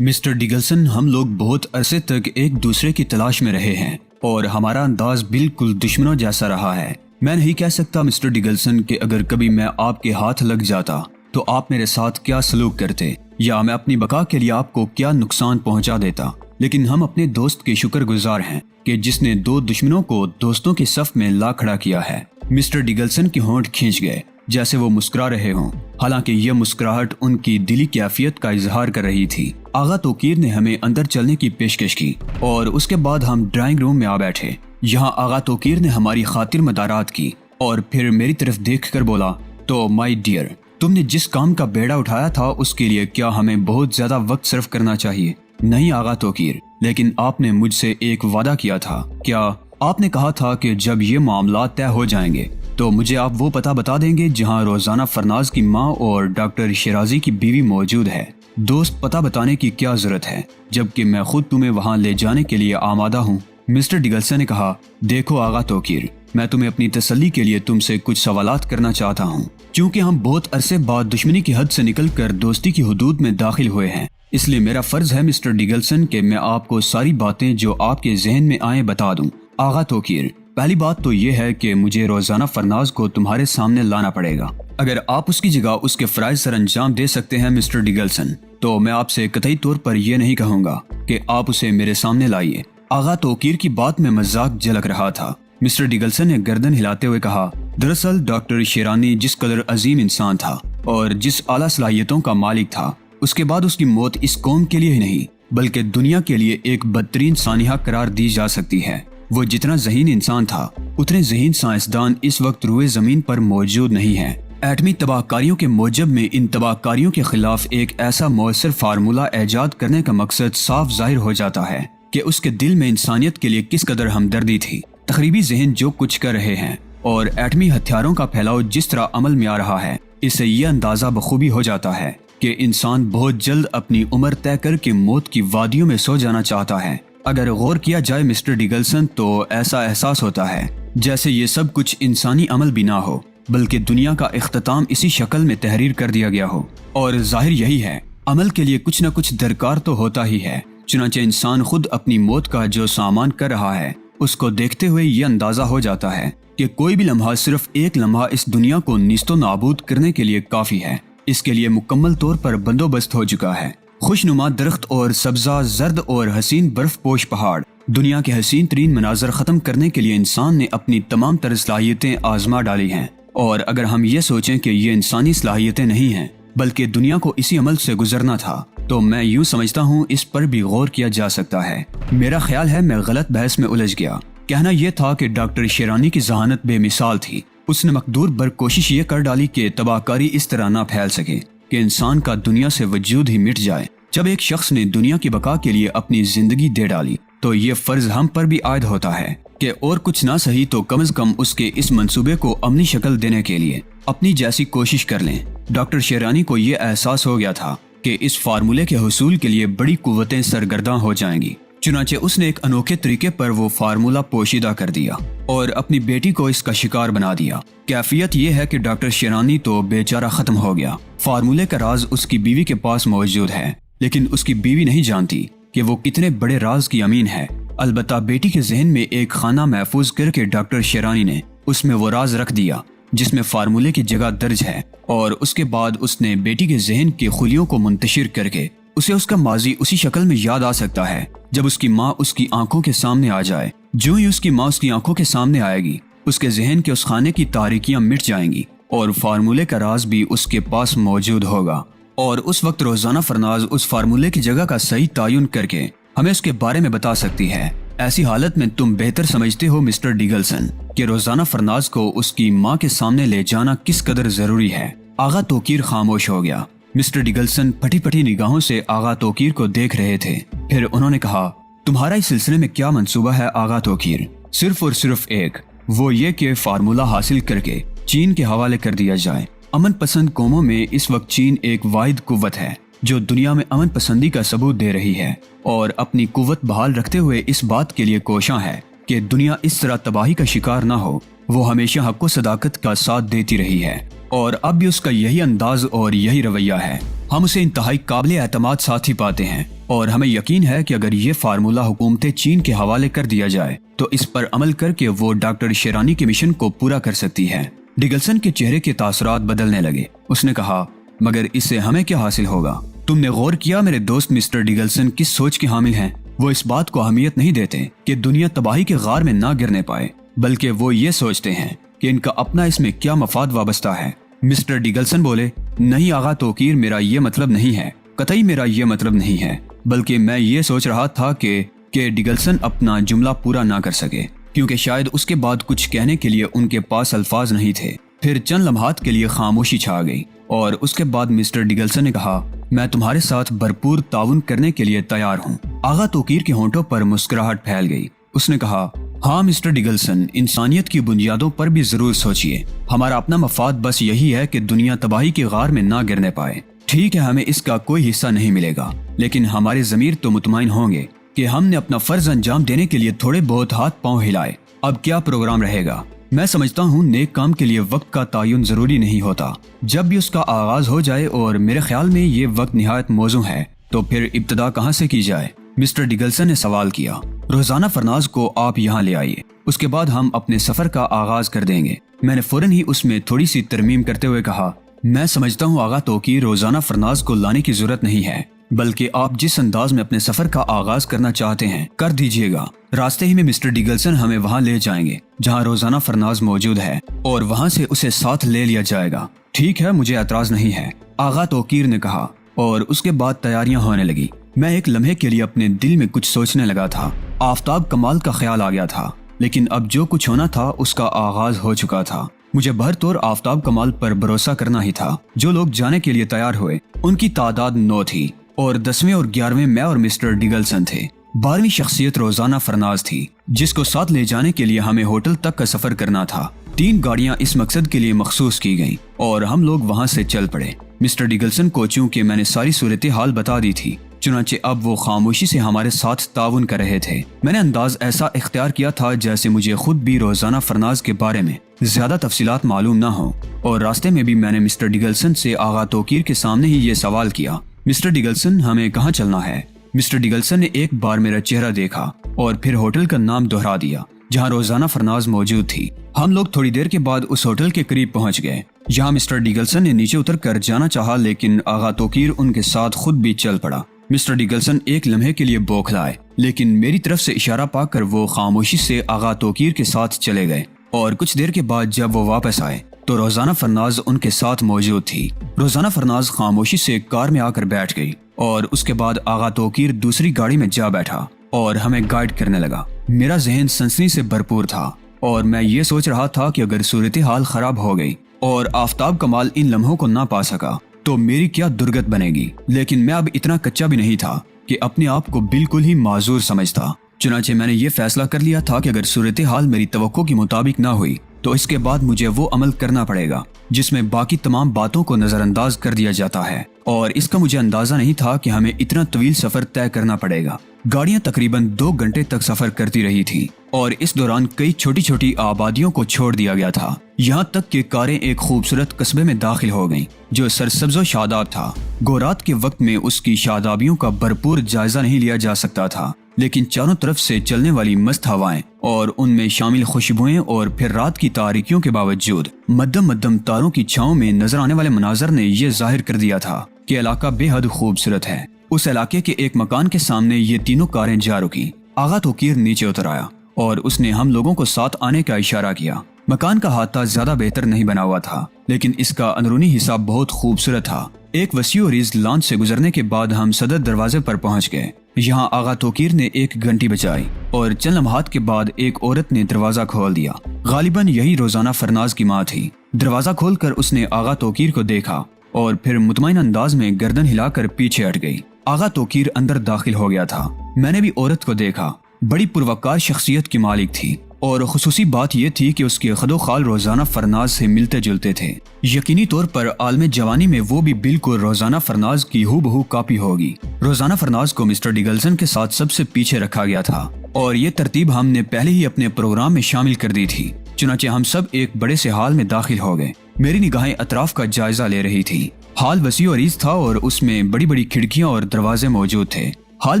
Mister ڈگلسن، ہم لوگ بہت عرصے تک ایک دوسرے کی تلاش میں رہے ہیں اور ہمارا انداز بالکل دشمنوں جیسا رہا ہے۔ میں نہیں کہہ سکتا مسٹر ڈگلسن کہ اگر کبھی میں آپ کے ہاتھ لگ جاتا تو آپ میرے ساتھ کیا سلوک کرتے یا میں اپنی بقا کے لیے آپ کو کیا نقصان پہنچا دیتا، لیکن ہم اپنے دوست کے شکر گزار ہیں کہ جس نے دو دشمنوں کو دوستوں کے صف میں لا کھڑا کیا ہے۔ مسٹر ڈگلسن کے ہونٹ کھینچ گئے جیسے وہ مسکرا رہے ہوں، حالانکہ یہ مسکراہٹ ان کی دلی کیفیت کا اظہار کر رہی تھی۔ آغا توقیر نے ہمیں اندر چلنے کی پیشکش کی اور اس کے بعد ہم ڈرائنگ روم میں آ بیٹھے۔ یہاں آغا توقیر نے ہماری خاطر مدارات کی اور پھر میری طرف دیکھ کر بولا، تو مائی ڈیئر، تم نے جس کام کا بیڑا اٹھایا تھا اس کے لیے کیا ہمیں بہت زیادہ وقت صرف کرنا چاہیے؟ نہیں آغا توقیر، لیکن آپ نے مجھ سے ایک وعدہ کیا تھا۔ کیا آپ نے کہا تھا کہ جب یہ معاملات طے ہو جائیں گے تو مجھے آپ وہ پتہ بتا دیں گے جہاں روزانہ فرناز کی ماں اور ڈاکٹر شیرازی کی بیوی موجود ہے؟ دوست، پتہ بتانے کی کیا ضرورت ہے جبکہ میں خود تمہیں وہاں لے جانے کے لیے آمادہ ہوں۔ مسٹر ڈگلسن نے کہا، دیکھو آغا توقیر، میں تمہیں اپنی تسلی کے لیے تم سے کچھ سوالات کرنا چاہتا ہوں۔ چونکہ ہم بہت عرصے بعد دشمنی کی حد سے نکل کر دوستی کی حدود میں داخل ہوئے ہیں، اس لیے میرا فرض ہے مسٹر ڈگلسن کہ میں آپ کو ساری باتیں جو آپ کے ذہن میں آئیں بتا دوں۔ آغا توقیر، پہلی بات تو یہ ہے کہ مجھے روزانہ فرناز کو تمہارے سامنے لانا پڑے گا۔ اگر آپ اس کی جگہ اس کے فرائض سر انجام دے سکتے ہیں مسٹر ڈگلسن، تو میں آپ سے قطعی طور پر یہ نہیں کہوں گا کہ آپ اسے میرے سامنے لائیے۔ آغا توقیر کی بات میں مذاق جھلک رہا تھا۔ مسٹر ڈگلسن نے گردن ہلاتے ہوئے کہا، دراصل ڈاکٹر شیرانی جس قدر عظیم انسان تھا اور جس اعلیٰ صلاحیتوں کا مالک تھا، اس کے بعد اس کی موت اس قوم کے لیے ہی نہیں بلکہ دنیا کے لیے ایک بدترین سانحہ قرار دی جا سکتی ہے۔ وہ جتنا ذہین انسان تھا اتنے ذہین سائنسدان اس وقت روئے زمین پر موجود نہیں ہیں۔ ایٹمی تباہ کاریوں کے موجب میں ان تباہ کاریوں کے خلاف ایک ایسا مؤثر فارمولہ ایجاد کرنے کا مقصد صاف ظاہر ہو جاتا ہے کہ اس کے دل میں انسانیت کے لیے کس قدر ہمدردی تھی۔ تخریبی ذہن جو کچھ کر رہے ہیں اور ایٹمی ہتھیاروں کا پھیلاؤ جس طرح عمل میں آ رہا ہے، اس سے یہ اندازہ بخوبی ہو جاتا ہے کہ انسان بہت جلد اپنی عمر طے کر کے موت کی وادیوں میں سو جانا چاہتا ہے۔ اگر غور کیا جائے مسٹر ڈگلسن، تو ایسا احساس ہوتا ہے جیسے یہ سب کچھ انسانی عمل بھی نہ ہو بلکہ دنیا کا اختتام اسی شکل میں تحریر کر دیا گیا ہو۔ اور ظاہر یہی ہے، عمل کے لیے کچھ نہ کچھ درکار تو ہوتا ہی ہے۔ چنانچہ انسان خود اپنی موت کا جو سامان کر رہا ہے اس کو دیکھتے ہوئے یہ اندازہ ہو جاتا ہے کہ کوئی بھی لمحہ صرف ایک لمحہ اس دنیا کو نیست و نابود کرنے کے لیے کافی ہے۔ اس کے لیے مکمل طور پر بندوبست ہو چکا ہے۔ خوشنما درخت اور سبزہ زرد اور حسین برف پوش پہاڑ، دنیا کے حسین ترین مناظر ختم کرنے کے لیے انسان نے اپنی تمام تر صلاحیتیں آزما ڈالی ہیں۔ اور اگر ہم یہ سوچیں کہ یہ انسانی صلاحیتیں نہیں ہیں بلکہ دنیا کو اسی عمل سے گزرنا تھا، تو میں یوں سمجھتا ہوں اس پر بھی غور کیا جا سکتا ہے۔ میرا خیال ہے میں غلط بحث میں الجھ گیا۔ کہنا یہ تھا کہ ڈاکٹر شیرانی کی ذہانت بے مثال تھی۔ اس نے مقدور بر کوشش یہ کر ڈالی کہ تباہ کاری اس طرح نہ پھیل سکے کہ انسان کا دنیا سے وجود ہی مٹ جائے۔ جب ایک شخص نے دنیا کی بقا کے لیے اپنی زندگی دے ڈالی تو یہ فرض ہم پر بھی عائد ہوتا ہے کہ اور کچھ نہ سہی تو کم از کم اس کے اس منصوبے کو عملی شکل دینے کے لیے اپنی جیسی کوشش کر لیں۔ ڈاکٹر شیرانی کو یہ احساس ہو گیا تھا کہ اس فارمولے کے حصول کے لیے بڑی قوتیں سرگرداں ہو جائیں گی، چنانچہ اس نے ایک انوکھے طریقے پر وہ فارمولہ پوشیدہ کر دیا اور اپنی بیٹی کو اس کا شکار بنا دیا۔ کیفیت یہ ہے کہ ڈاکٹر شیرانی تو بیچارہ ختم ہو گیا۔ فارمولے کا راز اس کی بیوی کے پاس موجود ہے، لیکن اس کی بیوی نہیں جانتی کہ وہ کتنے بڑے راز کی امین ہے۔ البتہ بیٹی کے ذہن میں ایک خانہ محفوظ کر کے ڈاکٹر شیرانی نے اس میں وہ راز رکھ دیا جس میں فارمولے کی جگہ درج ہے، اور اس کے بعد اس نے بیٹی کے ذہن کی خلیوں کو منتشر کر کے اسے اس کا ماضی اسی شکل میں یاد آ سکتا ہے جب اس کی ماں اس کی آنکھوں کے سامنے آ جائے۔ جو ہی اس کی ماں اس کی آنکھوں کے سامنے آئے گی، اس کے ذہن کے اس خانے کی تاریکیاں مٹ جائیں گی اور فارمولے کا راز بھی اس کے پاس موجود ہوگا، اور اس وقت روزانہ فرناز اس فارمولے کی جگہ کا صحیح تعین کر کے ہمیں اس کے بارے میں بتا سکتی ہے۔ ایسی حالت میں تم بہتر سمجھتے ہو مسٹر ڈگلسن کہ روزانہ فرناز کو اس کی ماں کے سامنے لے جانا کس قدر ضروری ہے۔ آغا توقیر خاموش ہو گیا۔ مسٹر ڈگلسن پھٹی پھٹی نگاہوں سے آغا توقیر کو دیکھ رہے تھے۔ پھر انہوں نے کہا، تمہارا اس سلسلے میں کیا منصوبہ ہے آغا توقیر؟ صرف اور صرف ایک، وہ یہ کہ فارمولہ حاصل کر کے چین کے حوالے کر دیا جائے۔ امن پسند قوموں میں اس وقت چین ایک واحد قوت ہے جو دنیا میں امن پسندی کا ثبوت دے رہی ہے اور اپنی قوت بحال رکھتے ہوئے اس بات کے لیے کوشاں ہے کہ دنیا اس طرح تباہی کا شکار نہ ہو۔ وہ ہمیشہ حق و صداقت کا ساتھ دیتی رہی ہے اور اب بھی اس کا یہی انداز اور یہی رویہ ہے۔ ہم اسے انتہائی قابل اعتماد ساتھی پاتے ہیں اور ہمیں یقین ہے کہ اگر یہ فارمولہ حکومت چین کے حوالے کر دیا جائے تو اس پر عمل کر کے وہ ڈاکٹر شیرانی کے مشن کو پورا کر سکتی ہے۔ ڈگلسن کے چہرے کے تاثرات بدلنے لگے۔ اس نے کہا، مگر اس سے ہمیں کیا حاصل ہوگا؟ تم نے غور کیا میرے دوست مسٹر ڈگلسن کس سوچ کے حامل ہیں؟ وہ اس بات کو اہمیت نہیں دیتے کہ دنیا تباہی کے غار میں نہ گرنے پائے، بلکہ وہ یہ سوچتے ہیں کہ ان کا اپنا اس میں کیا مفاد وابستہ ہے۔ مسٹر ڈگلسن بولے، نہیں آغا توقیر، میرا یہ مطلب نہیں ہے، قطعی میرا یہ مطلب نہیں ہے، بلکہ میں یہ سوچ رہا تھا کہ ڈگلسن اپنا جملہ پورا نہ کر سکے کیونکہ شاید اس کے بعد کچھ کہنے کے لیے ان کے پاس الفاظ نہیں تھے۔ پھر چند لمحات کے لیے خاموشی چھا گئی اور اس کے بعد مسٹر ڈگلسن نے کہا، میں تمہارے ساتھ بھرپور تعاون کرنے کے لیے تیار ہوں۔ آغا توقیر کے ہونٹوں پر مسکراہٹ پھیل گئی۔ اس نے کہا، ہاں مسٹر ڈگلسن، انسانیت کی بنیادوں پر بھی ضرور سوچئے۔ ہمارا اپنا مفاد بس یہی ہے کہ دنیا تباہی کے غار میں نہ گرنے پائے۔ ٹھیک ہے، ہمیں اس کا کوئی حصہ نہیں ملے گا، لیکن ہمارے ضمیر تو مطمئن ہوں گے کہ ہم نے اپنا فرض انجام دینے کے لیے تھوڑے بہت ہاتھ پاؤں ہلائے۔ اب کیا پروگرام رہے گا؟ میں سمجھتا ہوں نیک کام کے لیے وقت کا تعین ضروری نہیں ہوتا، جب بھی اس کا آغاز ہو جائے، اور میرے خیال میں یہ وقت نہایت موزوں ہے، تو پھر ابتدا کہاں سے کی جائے؟ مسٹر ڈگلسن نے سوال کیا۔ روزانہ فرناز کو آپ یہاں لے آئیے، اس کے بعد ہم اپنے سفر کا آغاز کر دیں گے۔ میں نے فوراً ہی اس میں تھوڑی سی ترمیم کرتے ہوئے کہا، میں سمجھتا ہوں آغا توقیر، روزانہ فرناز کو لانے کی ضرورت نہیں ہے، بلکہ آپ جس انداز میں اپنے سفر کا آغاز کرنا چاہتے ہیں کر دیجئے گا۔ راستے ہی میں مسٹر ڈگلسن ہمیں وہاں لے جائیں گے جہاں روزانہ فرناز موجود ہے، اور وہاں سے اسے ساتھ لے لیا جائے گا۔ ٹھیک ہے، مجھے اعتراض نہیں ہے، آغا توقیر نے کہا، اور اس کے بعد تیاریاں ہونے لگی۔ میں ایک لمحے کے لیے اپنے دل میں کچھ سوچنے لگا تھا۔ آفتاب کمال کا خیال آ گیا تھا، لیکن اب جو کچھ ہونا تھا اس کا آغاز ہو چکا تھا۔ مجھے بھرطور آفتاب کمال پر بھروسہ کرنا ہی تھا۔ جو لوگ جانے کے لیے تیار ہوئے ان کی تعداد 9 تھی، اور 10ویں اور 11ویں میں اور مسٹر ڈگلسن تھے۔ 12ویں شخصیت روزانہ فرناز تھی، جس کو ساتھ لے جانے کے لیے ہمیں ہوٹل تک کا سفر کرنا تھا۔ 3 گاڑیاں اس مقصد کے لیے مخصوص کی گئیں اور ہم لوگ وہاں سے چل پڑے۔ مسٹر ڈگلسن کو چونکہ میں نے ساری صورتحال بتا دی تھی، چنانچہ اب وہ خاموشی سے ہمارے ساتھ تعاون کر رہے تھے۔ میں نے انداز ایسا اختیار کیا تھا جیسے مجھے خود بھی روزانہ فرناز کے بارے میں زیادہ تفصیلات معلوم نہ ہوں، اور راستے میں بھی میں نے مسٹر ڈگلسن سے آغا توقیر کے سامنے ہی یہ سوال کیا، مسٹر ڈگلسن، ہمیں کہاں چلنا ہے؟ مسٹر ڈگلسن نے ایک بار میرا چہرہ دیکھا اور پھر ہوٹل کا نام دہرا دیا جہاں روزانہ فرناز موجود تھی۔ ہم لوگ تھوڑی دیر کے بعد اس ہوٹل کے قریب پہنچ گئے جہاں مسٹر ڈگلسن نے نیچے اتر کر جانا چاہا، لیکن آغا توقیر ان کے ساتھ خود بھی چل پڑا۔ مسٹر ڈگلسن ایک لمحے کے لیے بوکھلائے، لیکن میری طرف سے اشارہ پا کر وہ خاموشی سے آغا توقیر کے ساتھ چلے گئے، اور کچھ دیر کے بعد جب وہ واپس آئے تو روزانہ فرناز ان کے ساتھ موجود تھی۔ روزانہ فرناز خاموشی سے کار میں آ کر بیٹھ گئی، اور اس کے بعد آغا توقیر دوسری گاڑی میں جا بیٹھا اور ہمیں گائیڈ کرنے لگا۔ میرا ذہن سنسنی سے بھرپور تھا، اور میں یہ سوچ رہا تھا کہ اگر صورتحال خراب ہو گئی اور آفتاب کمال ان لمحوں کو نہ پا سکا تو میری کیا درگت بنے گی۔ لیکن میں اب اتنا کچا بھی نہیں تھا کہ اپنے آپ کو بالکل ہی معذور سمجھتا۔ چنانچہ میں نے یہ فیصلہ کر لیا تھا کہ اگر صورتحال میری توقع کے مطابق نہ ہوئی تو اس کے بعد مجھے وہ عمل کرنا پڑے گا جس میں باقی تمام باتوں کو نظر انداز کر دیا جاتا ہے، اور اس کا مجھے اندازہ نہیں تھا کہ ہمیں اتنا طویل سفر طے کرنا پڑے گا۔ گاڑیاں تقریباً 2 گھنٹے تک سفر کرتی رہی تھی، اور اس دوران کئی چھوٹی چھوٹی آبادیوں کو چھوڑ دیا گیا تھا، یہاں تک کہ کاریں ایک خوبصورت قصبے میں داخل ہو گئیں جو سرسبز و شاداب تھا۔ گورات کے وقت میں اس کی شادابیوں کا بھرپور جائزہ نہیں لیا جا سکتا تھا، لیکن چاروں طرف سے چلنے والی مست ہوائیں اور ان میں شامل خوشبوئیں، اور پھر رات کی تاریکیوں کے باوجود مدھم مدھم تاروں کی چھاؤں میں نظر آنے والے مناظر نے یہ ظاہر کر دیا تھا کہ علاقہ بے حد خوبصورت ہے۔ اس علاقے کے ایک مکان کے سامنے یہ تینوں کاریں جا رکی۔ آغا توقیر نیچے اتر آیا اور اس نے ہم لوگوں کو ساتھ آنے کا اشارہ کیا۔ مکان کا احاطہ زیادہ بہتر نہیں بنا ہوا تھا، لیکن اس کا اندرونی حصہ بہت خوبصورت تھا۔ ایک وسیع و عریض لان سے گزرنے کے بعد ہم صدر دروازے پر پہنچ گئے۔ یہاں آغا توقیر نے ایک گھنٹی بجائی، اور چند لمحات کے بعد ایک عورت نے دروازہ کھول دیا۔ غالباً یہی روزانہ فرناز کی ماں تھی۔ دروازہ کھول کر اس نے آغا توقیر کو دیکھا اور پھر مطمئن انداز میں گردن ہلا کر پیچھے ہٹ گئی۔ آغا توقیر اندر داخل ہو گیا تھا۔ میں نے بھی عورت کو دیکھا۔ بڑی پروقار شخصیت کی مالک تھی، اور خصوصی بات یہ تھی کہ اس کے خد و خال روزانہ فرناز سے ملتے جلتے تھے۔ یقینی طور پر عالم جوانی میں وہ بھی بالکل روزانہ فرناز کی ہو بہو کاپی ہوگی۔ روزانہ فرناز کو مسٹر ڈگلسن کے ساتھ سب سے پیچھے رکھا گیا تھا، اور یہ ترتیب ہم نے پہلے ہی اپنے پروگرام میں شامل کر دی تھی۔ چنانچہ ہم سب ایک بڑے سے ہال میں داخل ہو گئے۔ میری نگاہیں اطراف کا جائزہ لے رہی تھی۔ ہال وسیع و عریض تھا، اور اس میں بڑی بڑی کھڑکیاں اور دروازے موجود تھے۔ ہال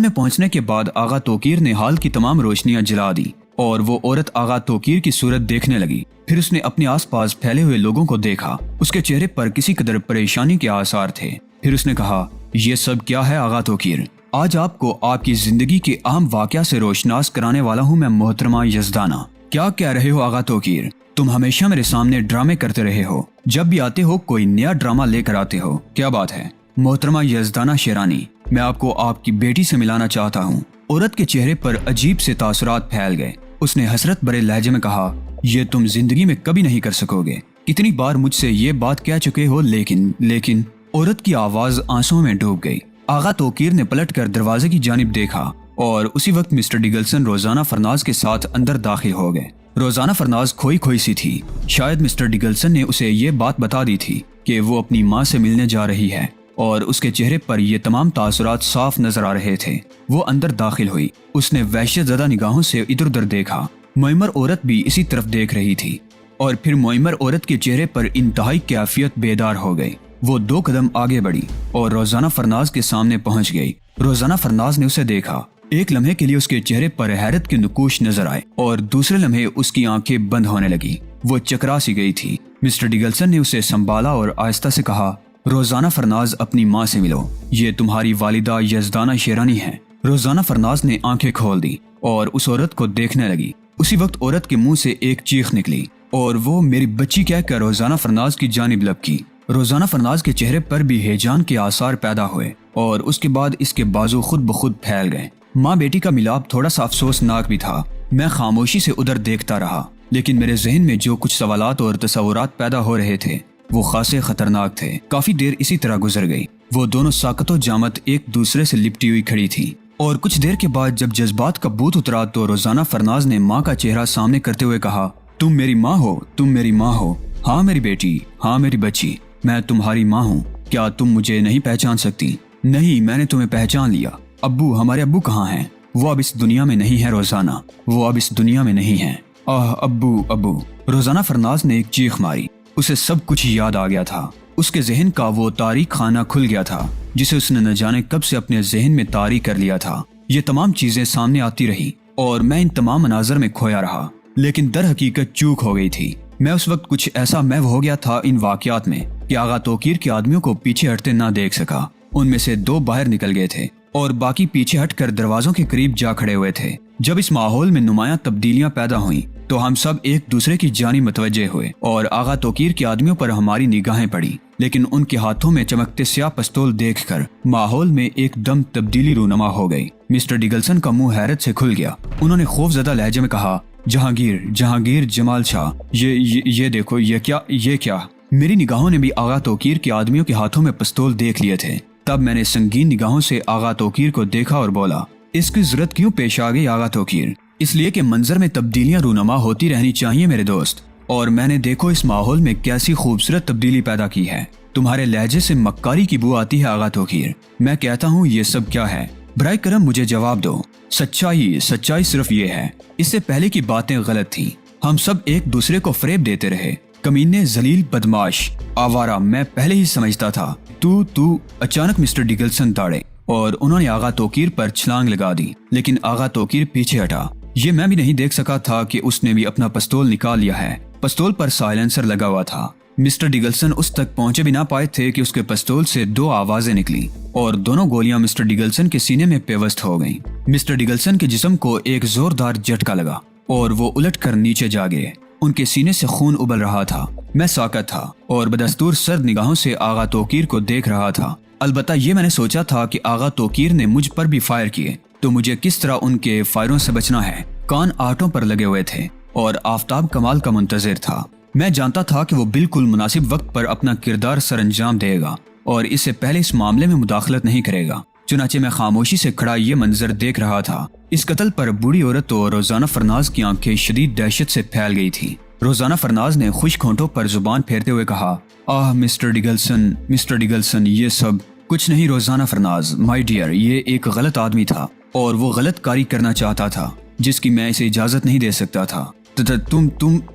میں پہنچنے کے بعد آغا توقیر نے ہال کی تمام روشنیاں جلا دی اور وہ عورت آغا توقیر کی صورت دیکھنے لگی۔ پھر اس نے اپنے آس پاس پھیلے ہوئے لوگوں کو دیکھا، اس کے چہرے پر کسی قدر پریشانی کے آثار تھے۔ پھر اس نے کہا، یہ سب کیا ہے آغا توقیر؟ آج آپ کو آپ کی زندگی کے اہم واقعہ سے روشناس کرانے والا ہوں میں محترمہ یزدانہ۔ کیا کہہ رہے ہو آغا توقیر؟ تم ہمیشہ میرے سامنے ڈرامے کرتے رہے ہو، جب بھی آتے ہو کوئی نیا ڈرامہ لے کر آتے ہو، کیا بات ہے؟ محترمہ یزدانہ شیرانی، میں آپ کو آپ کی بیٹی سے ملانا چاہتا ہوں۔ عورت کے چہرے پر عجیب سے تاثرات پھیل گئے۔ اس نے حسرت بھرے لہجے میں کہا، یہ تم زندگی میں کبھی نہیں کر سکو گے۔ کتنی بار مجھ سے یہ بات کہہ چکے ہو، لیکن عورت کی آواز آنسوں میں ڈوب گئی۔ آغا توقیر نے پلٹ کر دروازے کی جانب دیکھا اور اسی وقت مسٹر ڈگلسن روزانہ فرناز کے ساتھ اندر داخل ہو گئے۔ روزانہ فرناز کھوئی کھوئی سی تھی۔ شاید مسٹر ڈگلسن نے اسے یہ بات بتا دی تھی کہ وہ اپنی ماں سے ملنے جا رہی ہے، اور اس کے چہرے پر یہ تمام تاثرات صاف نظر آ رہے تھے۔ وہ اندر داخل ہوئی۔ اس نے وحشت زدہ نگاہوں سے ادھر ادھر دیکھا۔ معمر عورت بھی اسی طرف دیکھ رہی تھی، اور پھر معمر عورت کے چہرے پر انتہائی کیفیت بیدار ہو گئی۔ وہ 2 قدم آگے بڑھی اور روزانہ فرناز کے سامنے پہنچ گئی۔ روزانہ فرناز نے اسے دیکھا۔ ایک لمحے کے لیے اس کے چہرے پر حیرت کے نقوش نظر آئے اور دوسرے لمحے اس کی آنکھیں بند ہونے لگی۔ وہ چکرا سی گئی تھی۔ مسٹر ڈگلسن نے اسے سنبھالا اور آہستہ سے کہا، روزانہ فرناز، اپنی ماں سے ملو، یہ تمہاری والدہ یزدانہ شیرانی ہے۔ روزانہ فرناز نے آنکھیں کھول دی اور اس عورت کو دیکھنے لگی۔ اسی وقت عورت کے منہ سے ایک چیخ نکلی اور وہ میری بچی کہہ کر روزانہ فرناز کی جانب لپکی۔ روزانہ فرناز کے چہرے پر بھی ہیجان کے آثار پیدا ہوئے اور اس کے بعد اس کے بازو خود بخود پھیل گئے۔ ماں بیٹی کا ملاپ تھوڑا سا افسوسناک بھی تھا۔ میں خاموشی سے ادھر دیکھتا رہا، لیکن میرے ذہن میں جو کچھ سوالات اور تصورات پیدا ہو رہے تھے وہ خاصے خطرناک تھے۔ کافی دیر اسی طرح گزر گئی۔ وہ دونوں ساکت و جامت ایک دوسرے سے لپٹی ہوئی کھڑی تھی، اور کچھ دیر کے بعد جب جذبات کا بھوت اترا تو روزانہ فرناز نے ماں کا چہرہ سامنے کرتے ہوئے کہا، تم میری ماں ہو، تم میری ماں ہو۔ ہاں میری بیٹی، ہاں میری بچی، میں تمہاری ماں ہوں۔ کیا تم مجھے نہیں پہچان سکتی؟ نہیں، میں نے تمہیں پہچان لیا۔ ابو، ہمارے ابو کہاں ہیں؟ وہ اب اس دنیا میں نہیں ہے روزانہ، وہ اب اس دنیا میں نہیں ہے۔ ابو ابو۔ روزانہ فرناز نے ایک چیخ ماری۔ اسے سب کچھ یاد آ گیا تھا۔ اس کے ذہن کا وہ تاریک خانہ کھل گیا تھا جسے اس نے نہ جانے کب سے اپنے ذہن میں تاریک کر لیا تھا۔ یہ تمام چیزیں سامنے آتی رہی اور میں ان تمام مناظر میں کھویا رہا، لیکن در حقیقت چوک ہو گئی تھی۔ میں اس وقت کچھ ایسا محو ہو گیا تھا ان واقعات میں کہ آغا توقیر کے آدمیوں کو پیچھے ہٹتے نہ دیکھ سکا۔ ان میں سے 2 باہر نکل گئے تھے اور باقی پیچھے ہٹ کر دروازوں کے قریب جا کھڑے ہوئے تھے۔ جب اس ماحول میں نمایاں تبدیلیاں پیدا ہوئیں تو ہم سب ایک دوسرے کی جانب متوجہ ہوئے اور آغا توقیر کے آدمیوں پر ہماری نگاہیں پڑی، لیکن ان کے ہاتھوں میں چمکتے سیاہ پستول دیکھ کر ماحول میں ایک دم تبدیلی رونما ہو گئی۔ مسٹر ڈگلسن کا منہ حیرت سے کھل گیا۔ انہوں نے خوف زدہ لہجے میں کہا، جہانگیر جمال شاہ، یہ دیکھو، یہ کیا؟ میری نگاہوں نے بھی آغا توقیر کے آدمیوں کے ہاتھوں میں پستول دیکھ لیے تھے۔ تب میں نے سنگین نگاہوں سے آغا توقیر کو دیکھا اور بولا، اس کی ضرورت کیوں پیش آ گئی آغا توقیر؟ اس لیے کہ منظر میں تبدیلیاں رونما ہوتی رہنی چاہیے میرے دوست، اور میں نے دیکھو اس ماحول میں کیسی خوبصورت تبدیلی پیدا کی ہے۔ تمہارے لہجے سے مکاری کی بو آتی ہے آغا توقیر۔ میں کہتا ہوں یہ سب کیا ہے؟ برائے کرم مجھے جواب دو۔ سچائی صرف یہ ہے، اس سے پہلے کی باتیں غلط تھیں۔ ہم سب ایک دوسرے کو فریب دیتے رہے، کمینے، ذلیل، بدماش، آوارہ۔ میں پہلے ہی سمجھتا تھا۔ تو اچانک مسٹر ڈگلسن دوڑے اور انہوں نے آغا توقیر پر چھلانگ لگا دی، لیکن آغا توقیر پیچھے ہٹا۔ یہ میں بھی نہیں دیکھ سکا تھا کہ اس نے بھی اپنا پستول نکال لیا ہے۔ پستول پر سائلنسر لگا ہوا تھا۔ مسٹر ڈگلسن اس تک پہنچے بھی نہ پائے تھے کہ اس کے پستول سے 2 آوازیں نکلی اور دونوں گولیاں مسٹر ڈگلسن کے سینے میں پیوست ہو گئیں۔ مسٹر ڈگلسن کے جسم کو ایک زوردار جھٹکا لگا اور وہ الٹ کر نیچے جا گئے۔ ان کے سینے سے خون ابل رہا تھا۔ میں ساکت تھا اور بدستور سرد نگاہوں سے آغا توقیر کو دیکھ رہا تھا۔ البتہ یہ میں نے سوچا تھا کہ آغا توقیر نے مجھ پر بھی فائر کیے تو مجھے کس طرح ان کے فائروں سے بچنا ہے۔ کان آٹوں پر لگے ہوئے تھے اور آفتاب کمال کا منتظر تھا۔ میں جانتا تھا کہ وہ بالکل مناسب وقت پر اپنا کردار سر انجام دے گا اور اس سے پہلے اس معاملے میں مداخلت نہیں کرے گا۔ چنانچہ میں خاموشی سے کھڑا یہ منظر دیکھ رہا تھا۔ اس قتل پر بوڑھی عورت اور روزانہ فرناز کی آنکھیں شدید دہشت سے پھیل گئی تھی۔ روزانہ فرناز نے خشک ہونٹوں پر زبان پھیرتے ہوئے کہا، مسٹر ڈگلسن، یہ سب کچھ نہیں۔ روزانہ فرناز، مائی ڈیئر، یہ ایک غلط آدمی تھا اور وہ غلط کاری کرنا چاہتا تھا جس کی میں اسے اجازت نہیں دے سکتا تھا۔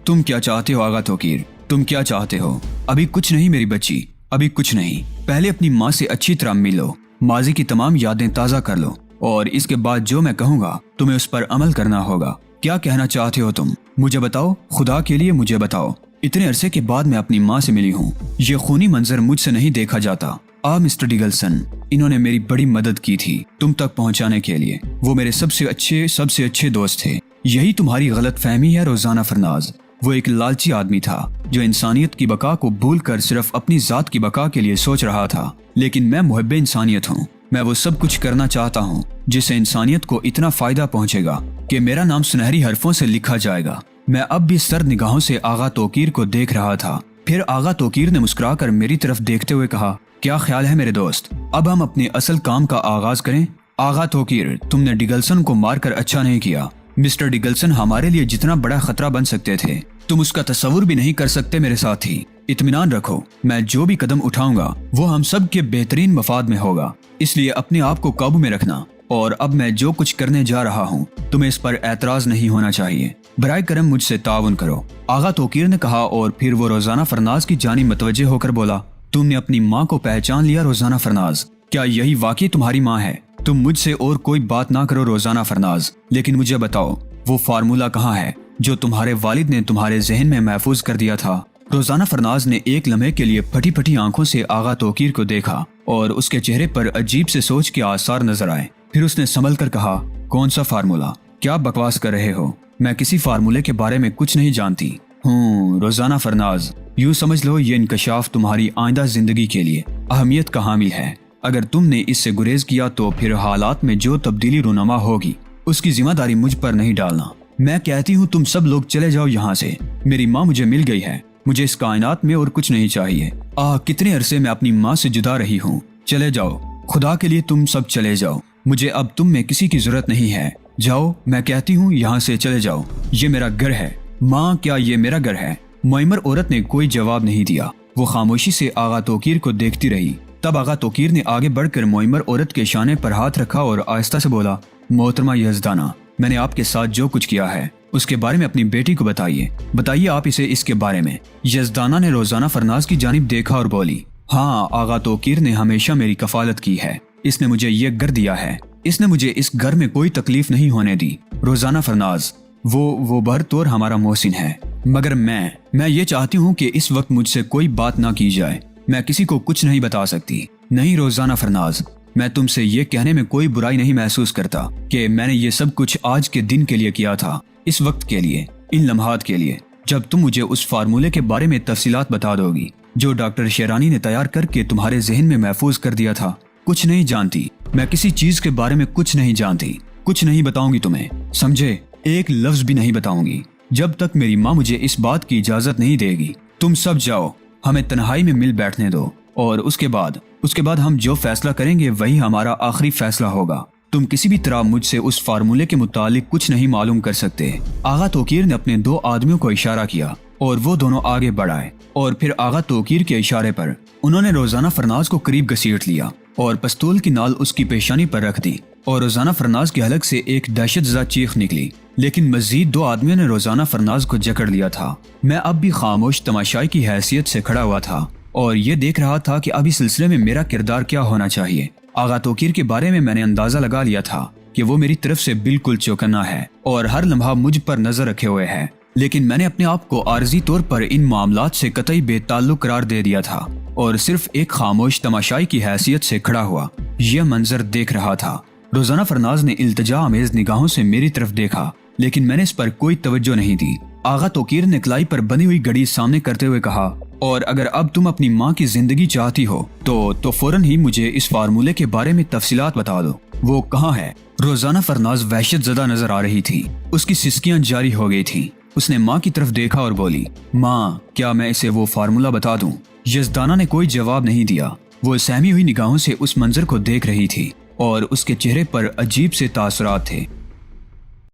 تم کیا چاہتے ہو آغا توقیر؟ تم کیا چاہتے ہو؟ ابھی کچھ نہیں میری بچی، ابھی کچھ نہیں۔ پہلے اپنی ماں سے اچھی طرح ملو، ماضی کی تمام یادیں تازہ کر لو۔ اور اس کے بعد جو میں کہوں گا تمہیں اس پر عمل کرنا ہوگا۔ کیا کہنا چاہتے ہو تم؟ مجھے بتاؤ، خدا کے لیے مجھے بتاؤ۔ اتنے عرصے کے بعد میں اپنی ماں سے ملی ہوں، یہ خونی منظر مجھ سے نہیں دیکھا جاتا۔ مسٹر ڈگلسن، انہوں نے میری بڑی مدد کی تھی تم تک پہنچانے کے لیے۔ وہ میرے سب سے اچھے دوست تھے۔ یہی تمہاری غلط فہمی ہے روزانہ فرناز۔ وہ ایک لالچی آدمی تھا جو انسانیت کی بقا کو بھول کر صرف اپنی ذات کی بقا کے لیے سوچ رہا تھا، لیکن میں محب انسانیت ہوں۔ میں وہ سب کچھ کرنا چاہتا ہوں جس سے انسانیت کو اتنا فائدہ پہنچے گا کہ میرا نام سنہری حرفوں سے لکھا جائے گا۔ میں اب بھی سرد نگاہوں سے آغا توقیر کو دیکھ رہا تھا۔ پھر آغا توقیر نے مسکرا کر میری طرف دیکھتے ہوئے کہا، کیا خیال ہے میرے دوست، اب ہم اپنے اصل کام کا آغاز کریں؟ آغا توقیر، تم نے ڈگلسن کو مار کر اچھا نہیں کیا۔ مسٹر ڈگلسن ہمارے لیے جتنا بڑا خطرہ بن سکتے تھے تم اس کا تصور بھی نہیں کر سکتے میرے ساتھی۔ اطمینان رکھو، میں جو بھی قدم اٹھاؤں گا وہ ہم سب کے بہترین مفاد میں ہوگا، اس لیے اپنے آپ کو قابو میں رکھنا۔ اور اب میں جو کچھ کرنے جا رہا ہوں تمہیں اس پر اعتراض نہیں ہونا چاہیے۔ برائے کرم مجھ سے تعاون کرو، آغا توقیر نے کہا، اور پھر وہ روزانہ فرناز کی جانب متوجہ ہو کر بولا، تم نے اپنی ماں کو پہچان لیا روزانہ فرناز؟ کیا یہی واقعی تمہاری ماں ہے؟ تم مجھ سے اور کوئی بات نہ کرو روزانہ فرناز، لیکن مجھے بتاؤ وہ فارمولہ کہاں ہے جو تمہارے والد نے تمہارے ذہن میں محفوظ کر دیا تھا؟ روزانہ فرناز نے ایک لمحے کے لیے پھٹی پھٹی آنکھوں سے آغا توقیر کو دیکھا اور اس کے چہرے پر عجیب سے سوچ کے آثار نظر آئے۔ پھر اس نے سنبھل کر کہا، کون سا فارمولہ؟ کیا بکواس کر رہے ہو؟ میں کسی فارمولے کے بارے میں کچھ نہیں جانتی ہوں روزانہ فرناز۔ یوں سمجھ لو یہ انکشاف تمہاری آئندہ زندگی کے لیے اہمیت کا حامل ہے۔ اگر تم نے اس سے گریز کیا تو پھر حالات میں جو تبدیلی رونما ہوگی اس کی ذمہ داری مجھ پر نہیں ڈالنا۔ میں کہتی ہوں تم سب لوگ چلے جاؤ یہاں سے، میری ماں مجھے مل گئی ہے، مجھے اس کائنات میں اور کچھ نہیں چاہیے۔ کتنے عرصے میں اپنی ماں سے جدا رہی ہوں۔ چلے جاؤ، خدا کے لیے تم سب چلے جاؤ، مجھے اب تم میں کسی کی ضرورت نہیں ہے۔ جاؤ، میں کہتی ہوں یہاں سے چلے جاؤ، یہ میرا گھر ہے۔ ماں، کیا یہ میرا گھر ہے؟ معمر عورت نے کوئی جواب نہیں دیا، وہ خاموشی سے آغا توقیر کو دیکھتی رہی۔ تب آغا توقیر نے آگے بڑھ کر معمر عورت کے شانے پر ہاتھ رکھا اور آہستہ سے بولا، محترمہ یزدانہ، میں نے آپ کے ساتھ جو کچھ کیا ہے اس کے بارے میں اپنی بیٹی کو بتائیے آپ اسے اس کے بارے میں۔ یزدانہ نے روزانہ فرناز کی جانب دیکھا اور بولی، ہاں، آغا توقیر نے ہمیشہ میری کفالت کی ہے، اس نے مجھے یہ گھر دیا ہے، اس نے مجھے اس گھر میں کوئی تکلیف نہیں ہونے دی۔ روزانہ فرناز، وہ بہر طور ہمارا محسن ہے، مگر میں یہ چاہتی ہوں کہ اس وقت مجھ سے کوئی بات نہ کی جائے، میں کسی کو کچھ نہیں بتا سکتی۔ نہیں روزانہ فرناز، میں تم سے یہ کہنے میں کوئی برائی نہیں محسوس کرتا کہ میں نے یہ سب کچھ آج کے دن کے لیے کیا تھا، اس وقت کے لیے، ان لمحات کے لیے، جب تم مجھے اس فارمولے کے بارے میں تفصیلات بتا دو گی جو ڈاکٹر شیرانی نے تیار کر کے تمہارے ذہن میں محفوظ کر دیا تھا۔ کچھ نہیں جانتی، میں کسی چیز کے بارے میں کچھ نہیں جانتی، کچھ نہیں بتاؤں گی تمہیں، سمجھے؟ ایک لفظ بھی نہیں بتاؤں گی جب تک میری ماں مجھے اس بات کی اجازت نہیں دے گی۔ تم سب جاؤ، ہمیں تنہائی میں مل بیٹھنے دو، اور اس کے بعد ہم جو فیصلہ کریں گے وہی ہمارا آخری فیصلہ ہوگا۔ تم کسی بھی طرح مجھ سے اس فارمولے کے متعلق کچھ نہیں معلوم کر سکتے۔ آغا توقیر نے اپنے دو آدمیوں کو اشارہ کیا اور وہ دونوں آگے بڑھائے، اور پھر آغا توقیر کے اشارے پر انہوں نے روزانہ فرناز کو قریب گھسیٹ لیا اور پستول کی نال اس کی پیشانی پر رکھ دی، اور روزانہ فرناز کے حلق سے ایک دہشت زدہ چیخ نکلی، لیکن مزید دو آدمیوں نے روزانہ فرناز کو جکڑ لیا تھا۔ میں اب بھی خاموش تماشائی کی حیثیت سے کھڑا ہوا تھا اور یہ دیکھ رہا تھا کہ اب اس سلسلے میں میرا کردار کیا ہونا چاہیے۔ آغا توقیر کے بارے میں نے اندازہ لگا لیا تھا کہ وہ میری طرف سے بالکل چوکنا ہے اور ہر لمحہ مجھ پر نظر رکھے ہوئے ہے، لیکن میں نے اپنے آپ کو عارضی طور پر ان معاملات سے قطعی بے تعلق قرار دے دیا تھا اور صرف ایک خاموش تماشائی کی حیثیت سے کھڑا ہوا یہ منظر دیکھ رہا تھا۔ روزانہ فرناز نے التجا آمیز نگاہوں سے میری طرف دیکھا، لیکن میں نے اس پر کوئی توجہ نہیں دی۔ آغا توقیر نے کلائی پر بنی ہوئی گھڑی سامنے کرتے ہوئے کہا، اور اگر اب تم اپنی ماں کی زندگی چاہتی ہو تو فوراً ہی مجھے اس فارمولے کے بارے میں تفصیلات بتا دو۔ وہ کہاں ہے؟ روزانہ فرناز وحشت زدہ نظر آ رہی تھی، اس کی سسکیاں جاری ہو گئی تھی۔ اس نے ماں کی طرف دیکھا اور بولی، ماں، کیا میں اسے وہ فارمولہ بتا دوں؟ یزدانہ نے کوئی جواب نہیں دیا، وہ سہمی ہوئی نگاہوں سے اس منظر کو دیکھ رہی تھی اور اس کے چہرے پر عجیب سے تاثرات تھے۔